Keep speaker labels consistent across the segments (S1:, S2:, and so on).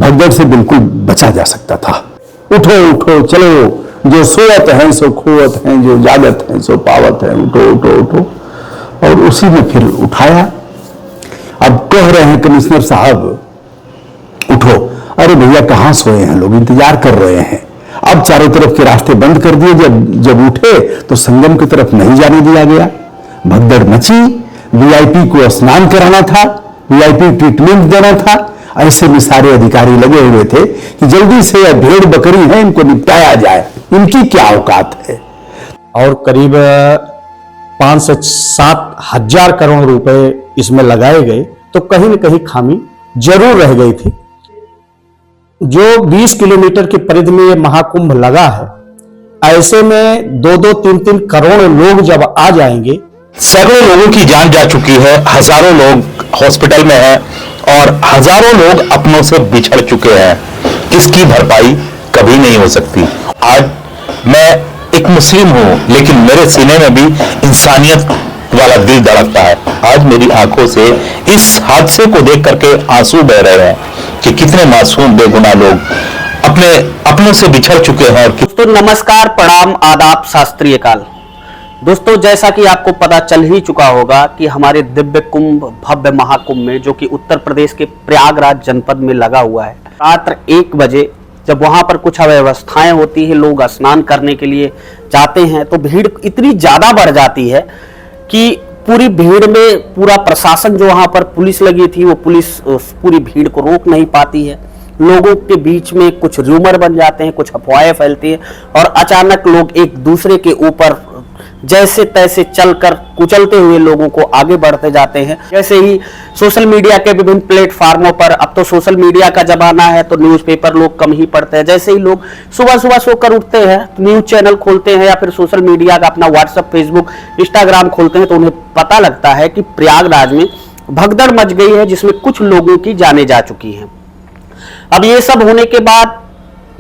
S1: भगदड़ से बिल्कुल बचा जा सकता था। उठो उठो चलो, जो सोवत हैं सो खोवत हैं, जो जागत हैं सो पावत हैं, उठो उठो उठो। और उसी में फिर उठाया। अब कह रहे हैं कमिश्नर साहब उठो, अरे भैया कहां सोए हैं लोग, इंतजार कर रहे हैं। अब चारों तरफ के रास्ते बंद कर दिए। जब उठे तो संगम की तरफ नहीं जाने दिया गया। भगदड़ मची। वीआईपी को स्नान कराना था, वीआईपी ट्रीटमेंट देना था। ऐसे में सारे अधिकारी लगे हुए थे कि जल्दी से यह भेड़ बकरी है, इनको निपटाया जाए, इनकी क्या औकात है।
S2: और करीब 5 से 7 हजार करोड़ रुपए इसमें लगाए गए, तो कहीं न कहीं खामी जरूर रह गई थी। जो 20 किलोमीटर की परिधि में यह महाकुंभ लगा है, ऐसे में 2-2, 3-3 करोड़ लोग जब आ जाएंगे।
S3: सैकड़ों लोगों की जान जा चुकी है, हजारों लोग हॉस्पिटल में हैं और हजारों लोग अपनों से बिछड़ चुके हैं। इसकी भरपाई कभी नहीं हो सकती। आज मैं एक मुस्लिम हूं, लेकिन मेरे सीने में भी इंसानियत वाला दिल धड़कता है। आज मेरी आंखों से इस हादसे को देख करके आंसू बह रहे हैं कि कितने मासूम बेगुनाह लोग अपनों से बिछड़ चुके हैं। और
S4: दोस्तों नमस्कार, प्रणाम, आदाब, शास्त्रीय काल। दोस्तों जैसा कि आपको पता चल ही चुका होगा कि हमारे दिव्य कुंभ, भव्य महाकुंभ में, जो कि उत्तर प्रदेश के प्रयागराज जनपद में लगा हुआ है, रात 1 बजे जब वहां पर कुछ अव्यवस्थाएं होती है, लोग स्नान करने के लिए जाते हैं, तो भीड़ इतनी ज्यादा बढ़ जाती है कि पूरी भीड़ में पूरा प्रशासन, जो वहां पर पुलिस लगी थी, वो पुलिस पूरी भीड़ को रोक नहीं पाती है। लोगों के बीच में कुछ रूमर बन जाते हैं, कुछ अफवाहें फैलती हैं और अचानक लोग एक दूसरे के ऊपर जैसे तैसे चलकर कुचलते हुए लोगों को आगे बढ़ते जाते हैं। जैसे ही सोशल मीडिया के विभिन्न प्लेटफार्मों पर, अब तो सोशल मीडिया का जमाना है तो न्यूज़पेपर लोग कम ही पढ़ते हैं। जैसे ही लोग सुबह सुबह सोकर उठते हैं, न्यूज चैनल खोलते हैं या फिर सोशल मीडिया का अपना व्हाट्सएप, फेसबुक, इंस्टाग्राम खोलते हैं, तो उन्हें पता लगता है कि प्रयागराज में भगदड़ मच गई है, जिसमें कुछ लोगों की जानें जा चुकी हैं। अब ये सब होने के बाद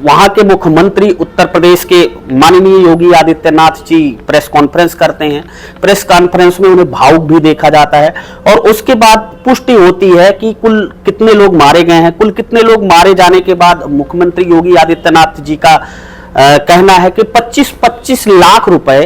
S4: वहां के मुख्यमंत्री उत्तर प्रदेश के माननीय योगी आदित्यनाथ जी प्रेस कॉन्फ्रेंस करते हैं। प्रेस कॉन्फ्रेंस में उन्हें भावुक भी देखा जाता है और उसके बाद पुष्टि होती है कि कुल कितने लोग मारे गए हैं। कुल कितने लोग मारे जाने के बाद मुख्यमंत्री योगी आदित्यनाथ जी का कहना है कि 25-25 लाख रुपए,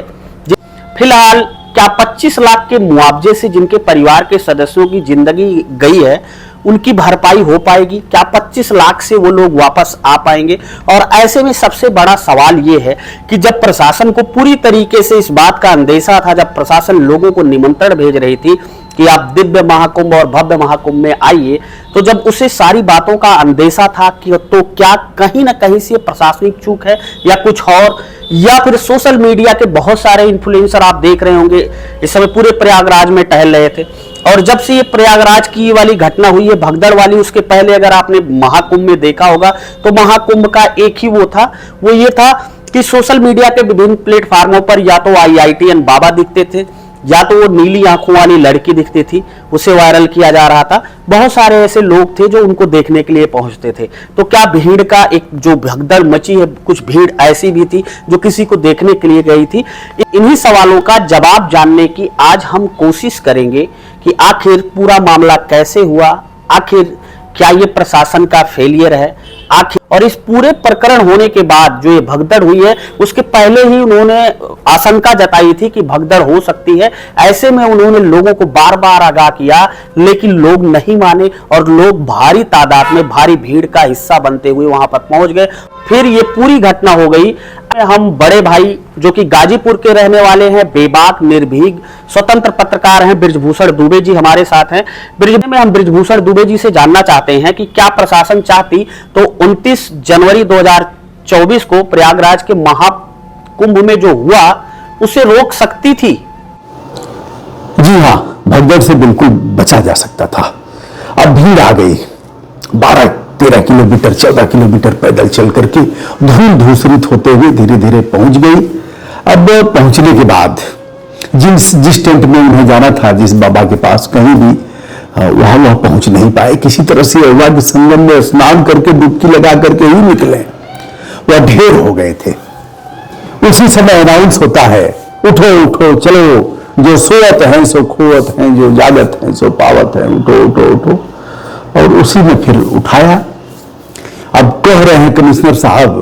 S4: फिलहाल क्या 25 लाख के मुआवजे से जिनके परिवार के सदस्यों की जिंदगी गई है, उनकी भरपाई हो पाएगी? क्या 25 लाख से वो लोग वापस आ पाएंगे? और ऐसे में सबसे बड़ा सवाल ये है कि जब प्रशासन को पूरी तरीके से इस बात का अंदेशा था, जब प्रशासन लोगों को निमंत्रण भेज रही थी कि आप दिव्य महाकुंभ और भव्य महाकुंभ में आइए, तो जब उसे सारी बातों का अंदेशा था कि तो क्या कहीं ना कहीं से प्रशासनिक चूक है या कुछ और, या फिर सोशल मीडिया के बहुत सारे इन्फ्लुएंसर आप देख रहे होंगे इस समय पूरे प्रयागराज में टहल रहे थे। और जब से ये प्रयागराज की वाली घटना हुई है, भगदड़ वाली, उसके पहले अगर आपने महाकुंभ में देखा होगा तो महाकुंभ का एक ही वो था, वो ये था कि सोशल मीडिया के विभिन्न प्लेटफार्मों पर या तो IITN बाबा दिखते थे या तो वो नीली आंखों वाली लड़की दिखती थी, उसे वायरल किया जा रहा था। बहुत सारे ऐसे लोग थे जो उनको देखने के लिए पहुंचते थे। तो क्या भीड़ का एक जो भगदड़ मची है, कुछ भीड़ ऐसी भी थी जो किसी को देखने के लिए गई थी? इन्हीं सवालों का जवाब जानने की आज हम कोशिश करेंगे कि आखिर पूरा मामला कैसे हुआ, आखिर क्या ये प्रशासन का फेलियर है, आखिर, और इस पूरे प्रकरण होने के बाद जो ये भगदड़ हुई है, उसके पहले ही उन्होंने आशंका जताई थी कि भगदड़ हो सकती है। ऐसे में उन्होंने लोगों को बार बार आगाह किया, लेकिन लोग नहीं माने और लोग भारी तादाद में, भारी भीड़ का हिस्सा बनते हुए वहां पर पहुंच गए। फिर ये पूरी घटना हो गई। हम बड़े भाई जो कि गाजीपुर के रहने वाले हैं, बेबाक, निर्भीक, स्वतंत्र पत्रकार हैं, बृजभूषण दुबे जी हमारे साथ हैं। में हम बृजभूषण दुबे जी से जानना चाहते हैं कि क्या प्रशासन चाहती तो 29 जनवरी 2024 को प्रयागराज के महाकुंभ में जो हुआ उसे रोक सकती थी?
S1: जी हाँ, भगदड़ से बिल्कुल बचा जा सकता था। अब भीड़ आ गई, 12-13 किलोमीटर, 14 किलोमीटर पैदल चल करके धूल धूसरित होते हुए धीरे धीरे पहुंच गई। अब पहुंचने के बाद जिस टेंट में उन्हें जाना था, जिस बाबा के पास, कहीं भी वह पहुंच नहीं पाए। किसी तरह से अवैध संगम में स्नान करके डुबकी लगा करके ही निकले। वह ढेर हो गए थे। उसी समय अनाउंस होता है, उठो उठो चलो, जो सोवत हैं सो खोवत हैं, जो जागत हैं सो पावत हैं, उठो उठो उठो। और उसी में फिर उठाया। कह रहे हैं कमिश्नर साहब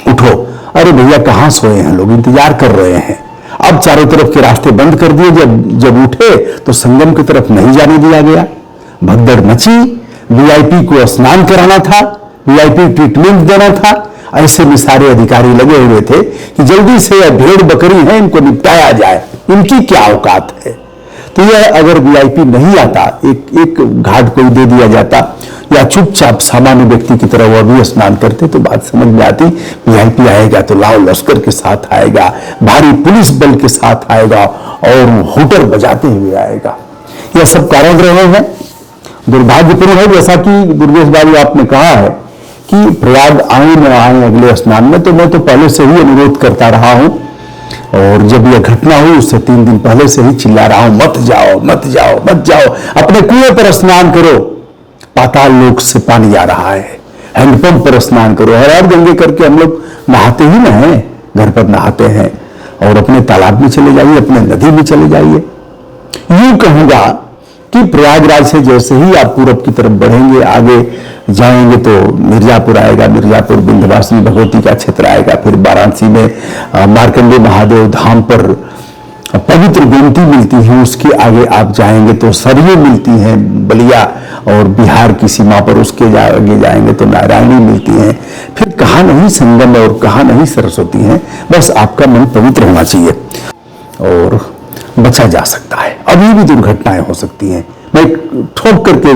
S1: उठो, अरे भैया कहां सोए हैं लोग, इंतजार कर रहे हैं। अब चारों तरफ के रास्ते बंद कर दिए, जब उठे तो संगम की तरफ नहीं जाने दिया गया। भगदड़ मची, वीआईपी को स्नान कराना था, वीआईपी ट्रीटमेंट देना था। ऐसे में सारे अधिकारी लगे हुए थे कि जल्दी से यह भेड़ बकरी है, इनको निपटाया जाए, इनकी क्या औकात है। तो यह अगर वीआईपी नहीं आता, एक घाट कोई दे दिया जाता या चुपचाप सामान्य व्यक्ति की तरह वह भी स्नान करते तो बात समझ में आती। वीआईपी आएगा तो लाओ लश्कर के साथ आएगा, भारी पुलिस बल के साथ आएगा और हूटर बजाते हुए आएगा। यह सब कारण रहे हैं। दुर्भाग्यपूर्ण है, जैसा कि दुर्गेश बाबू आपने कहा है कि प्रयाग आए न आए अगले स्नान में, तो मैं तो पहले से ही अनुरोध करता रहा हूं और जब यह घटना हुई उससे 3 दिन पहले से ही चिल्ला रहा हूं, मत जाओ मत जाओ मत जाओ, अपने कुएं पर स्नान करो, पाताल लोक से पानी आ रहा है, हैंडपंप पर स्नान करो। हर हर गंगे करके हम लोग नहाते ही ना हैं, घर पर नहाते हैं, और अपने तालाब में चले जाइए, अपने नदी में चले जाइए। यूं कहूंगा कि प्रयागराज से जैसे ही आप पूरब की तरफ बढ़ेंगे, आगे जाएंगे तो मिर्जापुर आएगा, मिर्जापुर विंध्यवासिनी भगवती का क्षेत्र आएगा, फिर वाराणसी में मार्कंडेय महादेव धाम पर पवित्र गोमती मिलती है, उसके आगे आप जाएंगे तो सरयू मिलती हैं बलिया और बिहार की सीमा पर, उसके आगे जाएंगे तो नारायणी मिलती हैं, फिर कहाँ नहीं संगम और कहाँ नहीं सरस्वती हैं। बस आपका मन पवित्र होना चाहिए और बचा जा सकता है। अभी भी दुर्घटनाएं हो सकती हैं, मैं ठोक करके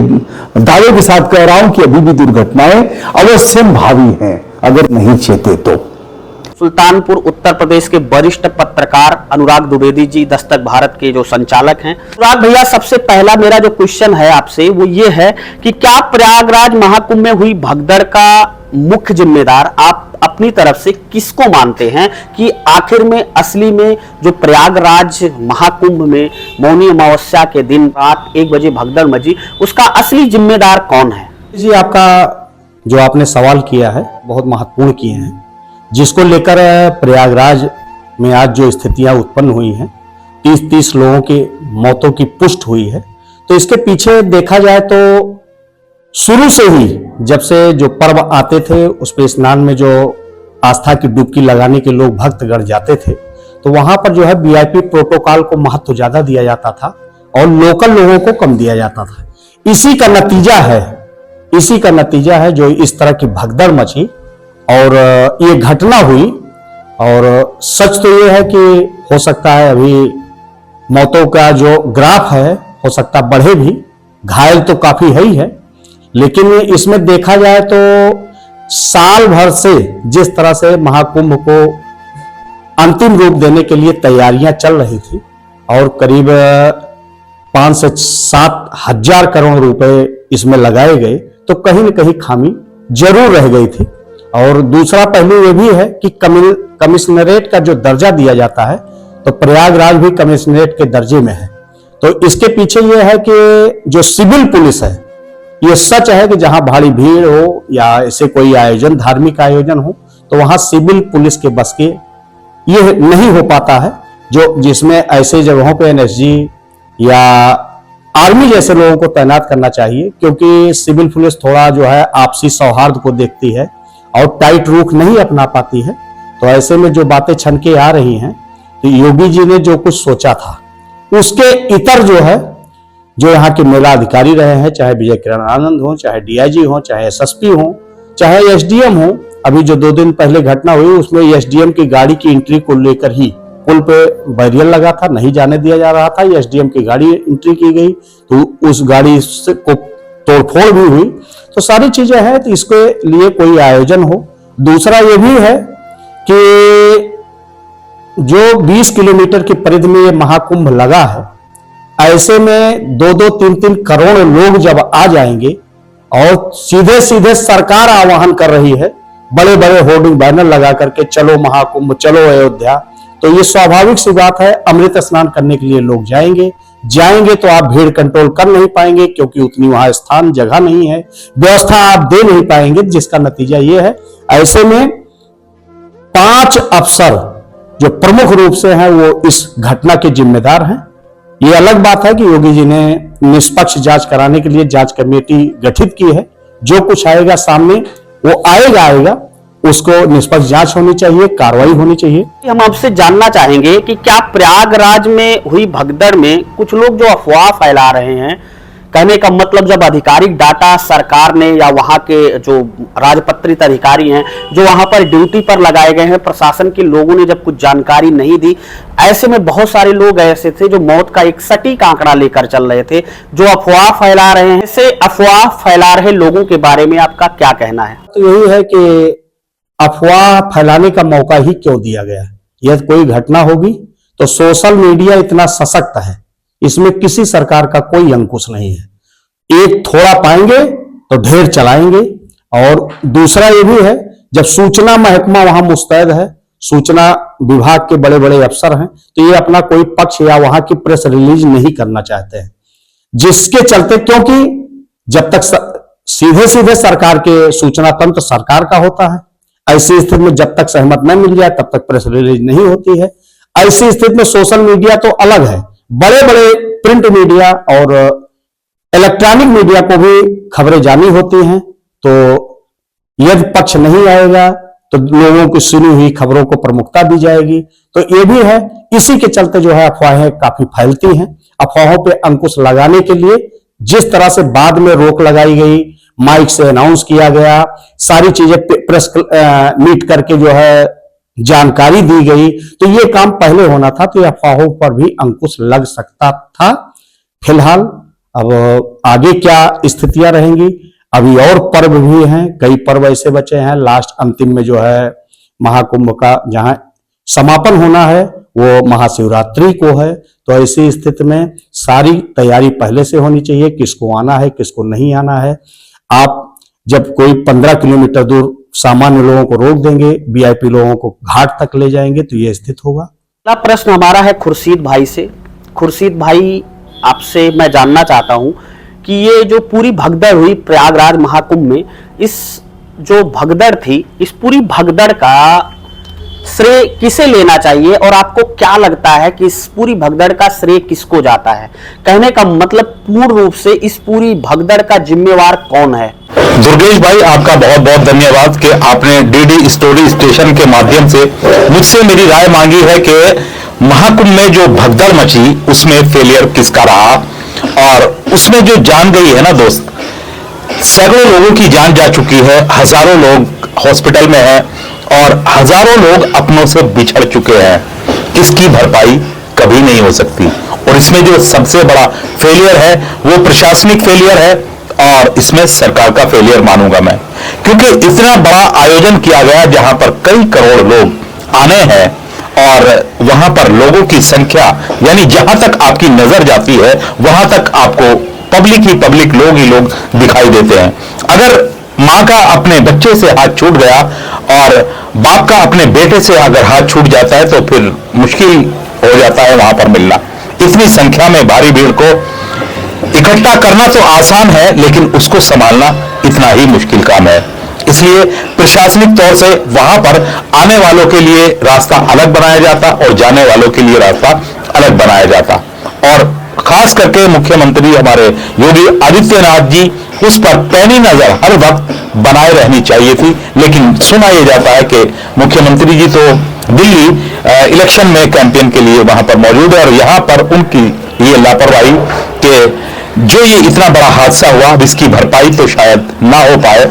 S1: दावे के साथ कह रहा हूं कि अभी भी दुर्घटनाएं अवश्य भावी हैं अगर नहीं चेते तो।
S4: सुल्तानपुर उत्तर प्रदेश के वरिष्ठ पत्रकार अनुराग द्विवेदी जी, दस्तक भारत के जो संचालक हैं। अनुराग भैया, सबसे पहला मेरा जो क्वेश्चन है आपसे वो ये है कि क्या प्रयागराज महाकुंभ में हुई भगदड़ का मुख्य जिम्मेदार आप अपनी तरफ से किसको मानते हैं कि आखिर में असली में जो प्रयागराज महाकुंभ में मौनी अमावस्या के दिन रात 1 बजे भगदड़ मची, उसका असली जिम्मेदार कौन है?
S2: जी, आपका जो आपने सवाल किया है बहुत महत्वपूर्ण किए हैं, जिसको लेकर प्रयागराज में आज जो स्थितियां उत्पन्न हुई हैं, 30-30 लोगों की मौतों की पुष्टि हुई है। तो इसके पीछे देखा जाए तो शुरू से ही जब से जो पर्व आते थे उस पे स्नान में जो आस्था की डुबकी लगाने के लोग भक्तगण जाते थे, तो वहां पर जो है वीआईपी प्रोटोकॉल को महत्व ज्यादा दिया जाता था और लोकल लोगों को कम दिया जाता था। इसी का नतीजा है जो इस तरह की भगदड़ मची और ये घटना हुई। और सच तो ये है कि हो सकता है अभी मौतों का जो ग्राफ है हो सकता बढ़े भी, घायल तो काफी है ही है, लेकिन इसमें देखा जाए तो साल भर से जिस तरह से महाकुंभ को अंतिम रूप देने के लिए तैयारियां चल रही थी और करीब 5 से 7 हजार करोड़ रुपए इसमें लगाए गए, तो कहीं न कहीं खामी जरूर रह गई थी। और दूसरा पहलू ये भी है कि कमिश्नरेट का जो दर्जा दिया जाता है, तो प्रयागराज भी कमिश्नरेट के दर्जे में है। तो इसके पीछे ये है कि जो सिविल पुलिस है, ये सच है कि जहां भारी भीड़ हो या ऐसे कोई आयोजन, धार्मिक आयोजन हो, तो वहां सिविल पुलिस के बस के ये नहीं हो पाता है, जो जिसमें ऐसे जगहों पे एनएसजी या आर्मी जैसे लोगों को तैनात करना चाहिए, क्योंकि सिविल पुलिस थोड़ा जो है आपसी सौहार्द को देखती है और टाइट रुख नहीं अपना पाती है। तो ऐसे में जो बातें छनके आ रही हैं, तो योगी जी ने जो कुछ सोचा था उसके इतर जो है, जो यहाँ के मेला अधिकारी रहे हैं, चाहे विजय किरण आनंद हो, चाहे डीआईजी हो, चाहे एसएसपी हो, चाहे एसडीएम हो, अभी जो 2 दिन पहले घटना हुई उसमें एसडीएम की गाड़ी की एंट्री को लेकर ही पुल पे बैरियर लगा था, नहीं जाने दिया जा रहा था, एसडीएम की गाड़ी एंट्री की गई तो उस गाड़ी से को तोड़फोड़ भी हुई। तो सारी चीजें हैं, तो इसके लिए कोई आयोजन हो। दूसरा ये भी है कि जो 20 किलोमीटर की परिधि में ये महाकुंभ लगा है, ऐसे में 2-2, 3-3 करोड़ लोग जब आ जाएंगे और सीधे सीधे सरकार आह्वान कर रही है बड़े बड़े होर्डिंग बैनर लगा करके, चलो महाकुंभ, चलो अयोध्या, तो ये स्वाभाविक सी बात है, अमृत स्नान करने के लिए लोग जाएंगे तो आप भीड़ कंट्रोल कर नहीं पाएंगे, क्योंकि उतनी वहां स्थान जगह नहीं है, व्यवस्था आप दे नहीं पाएंगे, जिसका नतीजा ये है। ऐसे में 5 अफसर जो प्रमुख रूप से हैं वो इस घटना के जिम्मेदार हैं। ये अलग बात है कि योगी जी ने निष्पक्ष जांच कराने के लिए जांच कमेटी गठित की है, जो कुछ आएगा सामने वो आएगा, उसको निष्पक्ष जांच होनी चाहिए, कार्रवाई होनी चाहिए।
S4: हम आपसे जानना चाहेंगे कि क्या प्रयागराज में हुई भगदड़ में कुछ लोग जो अफवाह फैला रहे हैं, कहने का मतलब जब आधिकारिक डाटा सरकार ने या वहां के जो राजपत्रित अधिकारी हैं जो वहां पर ड्यूटी पर लगाए गए हैं, प्रशासन के लोगों ने जब कुछ जानकारी नहीं दी, ऐसे में बहुत सारे लोग ऐसे थे जो मौत का एक सटीक आंकड़ा लेकर चल रहे थे, जो अफवाह फैला रहे हैं। ऐसे अफवाह फैला रहे लोगों के बारे में आपका क्या कहना है?
S2: तो यही है कि अफवाह फैलाने का मौका ही क्यों दिया गया? यदि कोई घटना होगी तो सोशल मीडिया इतना सशक्त है, इसमें किसी सरकार का कोई अंकुश नहीं है। एक थोड़ा पाएंगे तो ढेर चलाएंगे। और दूसरा ये भी है, जब सूचना महकमा वहां मुस्तैद है, सूचना विभाग के बड़े बड़े अफसर हैं, तो ये अपना कोई पक्ष या वहां की प्रेस रिलीज नहीं करना चाहते हैं, जिसके चलते, क्योंकि जब तक सीधे सीधे सरकार के सूचना तंत्र सरकार का होता है, ऐसी स्थिति में जब तक सहमत न मिल जाए तब तक प्रेस रिलीज नहीं होती है। ऐसी स्थिति में सोशल मीडिया तो अलग है, बड़े बड़े प्रिंट मीडिया और इलेक्ट्रॉनिक मीडिया को भी खबरें जानी होती हैं, तो यदि पक्ष नहीं आएगा तो लोगों की सुनी हुई खबरों को प्रमुखता दी जाएगी। तो ये भी है, इसी के चलते जो है अफवाहें काफी फैलती हैं। अफवाहों पे अंकुश लगाने के लिए जिस तरह से बाद में रोक लगाई गई, माइक से अनाउंस किया गया, सारी चीजें प्रेस मीट करके जो है जानकारी दी गई, तो ये काम पहले होना था, तो ये अफवाहों पर भी अंकुश लग सकता था। फिलहाल अब आगे क्या स्थितियां रहेंगी, अभी और पर्व भी हैं, कई पर्व ऐसे बचे हैं। लास्ट अंतिम में जो है महाकुंभ का जहां समापन होना है वो महाशिवरात्रि को है, तो ऐसी स्थिति में सारी तैयारी पहले से होनी चाहिए, किसको आना है किसको नहीं आना है। आप जब कोई 15 किलोमीटर दूर सामान्य लोगों को रोक देंगे, वीआईपी लोगों को घाट तक ले जाएंगे, तो ये स्थिति होगा।
S4: अगला प्रश्न हमारा है खुर्शीद भाई से। खुर्शीद भाई, आपसे मैं जानना चाहता हूं कि ये जो पूरी भगदड़ हुई प्रयागराज महाकुंभ में, इस जो भगदड़ थी, इस पूरी भगदड़ का श्रेय किसे लेना चाहिए और आपको क्या लगता है कि इस पूरी भगदड़ का श्रेय किसको जाता है? कहने का मतलब पूर्ण रूप से इस पूरी भगदड़ का जिम्मेवार कौन है?
S3: दुर्गेश भाई, आपका बहुत बहुत धन्यवाद कि आपने डीडी स्टोरी स्टेशन के माध्यम से मुझसे मेरी राय मांगी है कि महाकुंभ में जो भगदड़ मची उसमें फेलियर किसका रहा, और उसमें जो जान गई है ना दोस्त, सैकड़ों लोगों की जान जा चुकी है, हजारों लोग हॉस्पिटल में हैं और हजारों लोग अपनों से बिछड़ चुके हैं। इसकी भरपाई कभी नहीं हो सकती। और इसमें जो सबसे बड़ा फेलियर है वो प्रशासनिक फेलियर है, और इसमें सरकार का फेलियर मानूंगा मैं, क्योंकि इतना बड़ा आयोजन किया गया जहां पर कई करोड़ लोग आने हैं, और वहां पर लोगों की संख्या, यानी जहां तक आपकी नजर जाती है वहां तक आपको पब्लिक ही पब्लिक, लोग ही लोग दिखाई देते हैं। अगर मां का अपने बच्चे से हाथ छूट गया और बाप का अपने बेटे से अगर हाथ छूट जाता है तो फिर मुश्किल हो जाता है वहां पर मिलना। इतनी संख्या में भारी भीड़ को इकट्ठा करना तो आसान है, लेकिन उसको संभालना इतना ही मुश्किल काम है। इसलिए प्रशासनिक तौर से वहां पर आने वालों के लिए रास्ता अलग बनाया जाता और जाने वालों के लिए रास्ता अलग बनाया जाता, और खास करके मुख्यमंत्री हमारे योगी आदित्यनाथ जी, उस पर पैनी नजर हर वक्त बनाए रहनी चाहिए थी। लेकिन सुना यह जाता है कि मुख्यमंत्री जी तो दिल्ली इलेक्शन में कैंपेन के लिए वहां पर मौजूद है, और यहां पर उनकी ये लापरवाही कि जो ये इतना बड़ा हादसा हुआ, अब इसकी भरपाई तो शायद ना हो पाए,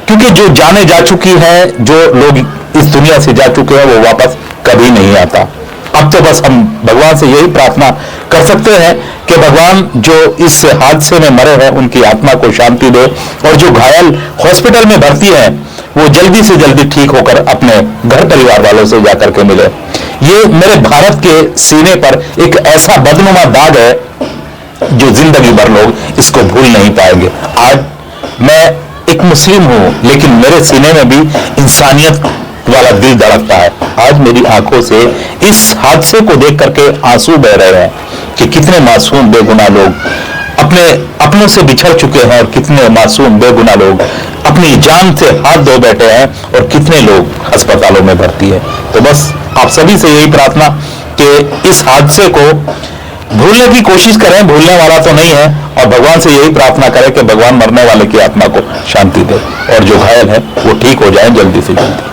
S3: क्योंकि जो जाने जा चुकी है, जो लोग इस दुनिया से जा चुके हैं, वो वापस कभी नहीं आता। अब तो बस हम भगवान से यही प्रार्थना कर सकते हैं कि भगवान जो इस हादसे में मरे हैं उनकी आत्मा को शांति दे, और जो घायल हॉस्पिटल में भर्ती हैं वो जल्दी से जल्दी ठीक होकर अपने घर परिवार वालों से जाकर के मिले। ये मेरे भारत के सीने पर एक ऐसा बदनुमा दाग है जो जिंदगी भर लोग इसको भूल नहीं पाएंगे। आज मैं एक मुस्लिम हूं, लेकिन मेरे सीने में भी इंसानियत वाला दिल धड़कता है। आज मेरी आंखों से इस हादसे को देख करके आंसू बह रहे हैं कि कितने मासूम बेगुनाह लोग अपनों से बिछड़ चुके हैं, और कितने मासूम बेगुनाह लोग अपनी जान से हाथ धो बैठे हैं, और कितने लोग अस्पतालों में भर्ती है। तो बस आप सभी से यही प्रार्थना कि इस हादसे को भूलने की कोशिश करें, भूलने वाला तो नहीं है, और भगवान से यही प्रार्थना करें कि भगवान मरने वाले की आत्मा को शांति दे और जो घायल है वो ठीक हो जाए जल्दी से जल्दी।